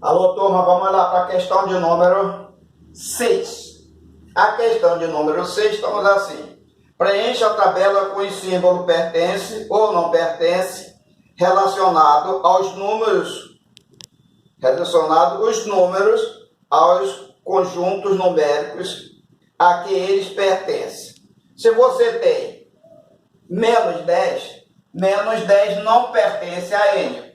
Alô, turma, vamos lá para a questão de número 6. A questão de número 6, estamos assim. Preencha a tabela com o símbolo pertence ou não pertence relacionado os números aos conjuntos numéricos a que eles pertencem. Se você tem menos 10 não pertence a N.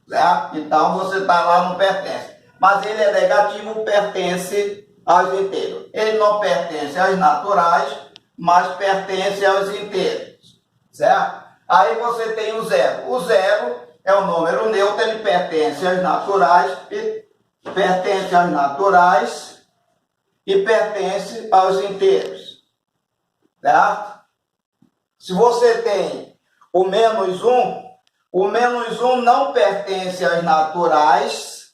Certo? Então você está lá no pertence. Mas ele é negativo, pertence aos inteiros. Ele não pertence aos naturais, mas pertence aos inteiros. Certo? Aí você tem o zero. O zero é um número neutro, ele pertence aos naturais e pertence aos inteiros. Certo? Se você tem o menos 1, o menos 1 não pertence aos naturais,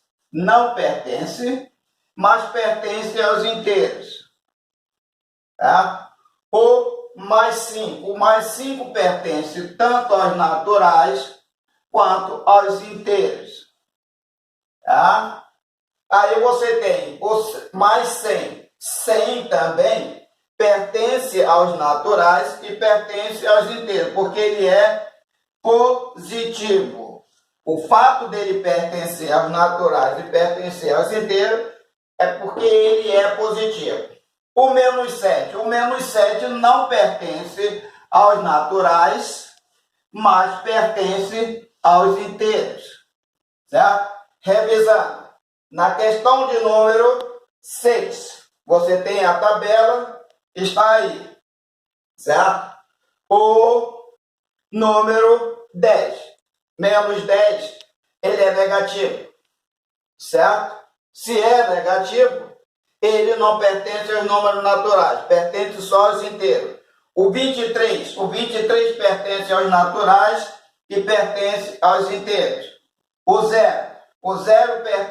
mas pertence aos inteiros. Tá? O mais 5 pertence tanto aos naturais quanto aos inteiros. Tá? Aí você tem o mais 100. 100 também pertence aos naturais e pertence aos inteiros, porque ele é positivo. O fato dele pertencer aos naturais e pertencer aos inteiros é porque ele é positivo. O menos 7 não pertence aos naturais, mas pertence aos inteiros. Certo? Revisando. Na questão de número 6, você tem a tabela, está aí. Certo? O número 10. Menos 10, ele é negativo. Certo? Se é negativo, ele não pertence aos números naturais, pertence só aos inteiros. O 23 pertence aos naturais e pertence aos inteiros. O 0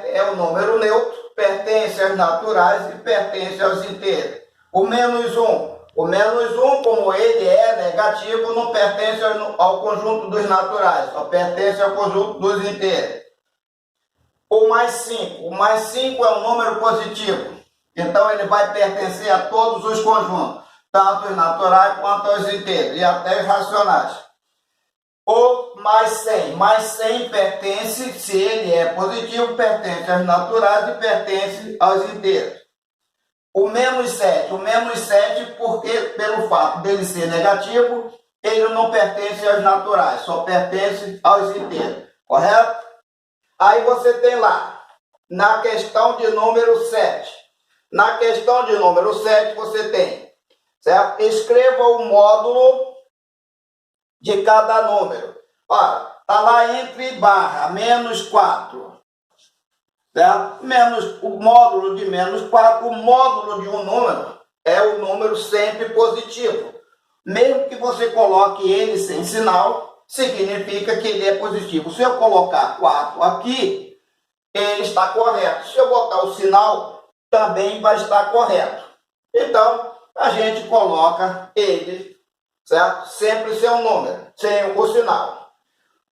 é o número neutro, pertence aos naturais e pertence aos inteiros. O menos 1, como ele é negativo, não pertence ao conjunto dos naturais, só pertence ao conjunto dos inteiros. O mais 5 é um número positivo, então ele vai pertencer a todos os conjuntos, tanto os naturais quanto os inteiros e até os racionais. O mais 100 pertence, se ele é positivo, pertence aos naturais e pertence aos inteiros. O menos 7, porque pelo fato dele ser negativo, ele não pertence aos naturais, só pertence aos inteiros. Correto? Aí você tem lá, na questão de número 7. Na questão de número 7 você tem, certo? Escreva o módulo de cada número. Olha, está lá entre barra, menos 4. Certo? O módulo de menos 4, o módulo de um número é o número sempre positivo. Mesmo que você coloque ele sem sinal, significa que ele é positivo. Se eu colocar 4 aqui, ele está correto. Se eu botar o sinal, também vai estar correto. Então, a gente coloca ele, certo? Sempre sem um número, sem o sinal.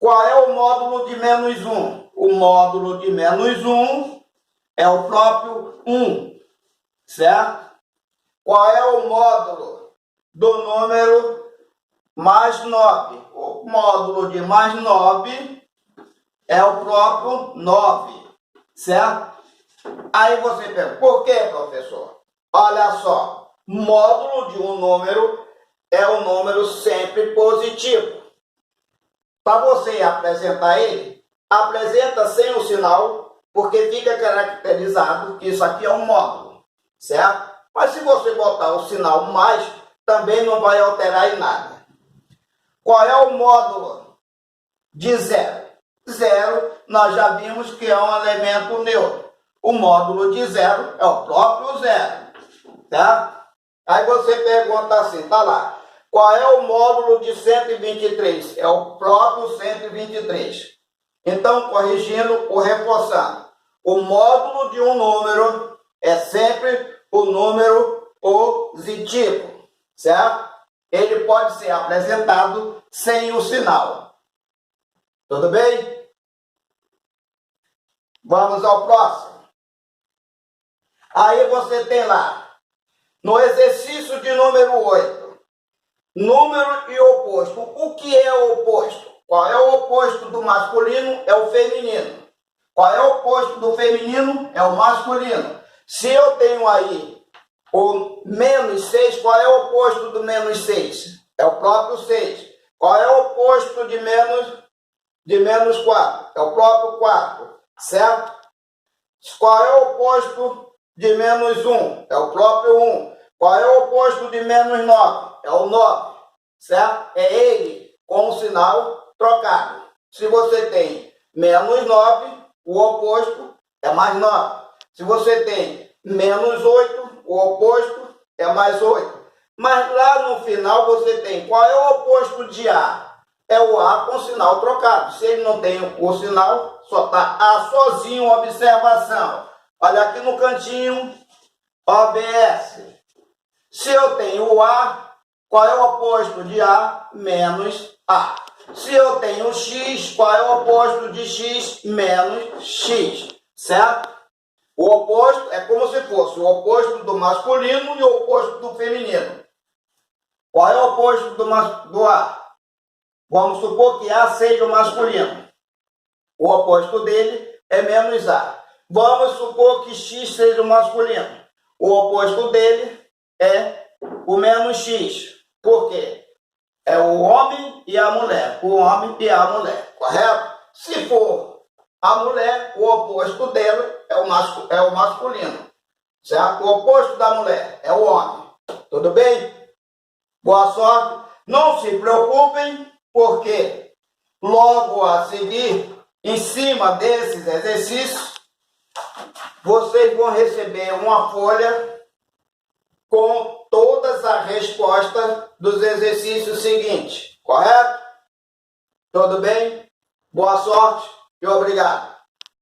Qual é o módulo de menos 1? O módulo de menos 1 é o próprio 1, certo? Qual é o módulo do número mais 9? O módulo de mais 9 é o próprio 9, certo? Aí você pergunta, por que, professor? Olha só, módulo de um número é um número sempre positivo. Para você apresentar ele, apresenta sem o sinal, porque fica caracterizado que isso aqui é um módulo, certo? Mas se você botar o sinal mais, também não vai alterar em nada. Qual é o módulo de 0? 0, nós já vimos que é um elemento neutro. O módulo de 0 é o próprio 0, tá? Aí você pergunta assim, tá lá. Qual é o módulo de 123? É o próprio 123. Então, corrigindo ou reforçando, o módulo de um número é sempre o número positivo, certo? Ele pode ser apresentado sem o sinal. Tudo bem? Vamos ao próximo. Aí você tem lá, no exercício de número 8, número e oposto. O que é o oposto? Qual é o oposto do masculino? É o feminino. Qual é o oposto do feminino? É o masculino. Se eu tenho aí o menos 6, qual é o oposto do menos 6? É o próprio 6. Qual é o oposto de menos 4? É o próprio 4, certo? Qual é o oposto de menos 1? É o próprio 1. Qual é o oposto de menos 9? É o 9, certo? É ele com o sinal trocado. Se você tem menos 9, o oposto é mais 9. Se você tem menos 8, o oposto é mais 8. Mas lá no final você tem, qual é o oposto de A? É o A com sinal trocado. Se ele não tem o sinal, só está A sozinho, observação. Olha aqui no cantinho, OBS. Se eu tenho o A, qual é o oposto de A? Menos A. Se eu tenho X, qual é o oposto de X? Menos X, certo? O oposto é como se fosse o oposto do masculino e o oposto do feminino. Qual é o oposto do A? Vamos supor que A seja o masculino. O oposto dele é menos A. Vamos supor que X seja o masculino. O oposto dele é o menos X. Por quê? É o homem e a mulher. O homem e a mulher. Correto? Se for a mulher, o oposto dela é o masculino. Certo? O oposto da mulher é o homem. Tudo bem? Boa sorte. Não se preocupem, porque logo a seguir, em cima desses exercícios, vocês vão receber uma folha com todas as respostas dos exercícios seguintes. Correto? Tudo bem? Boa sorte e obrigado.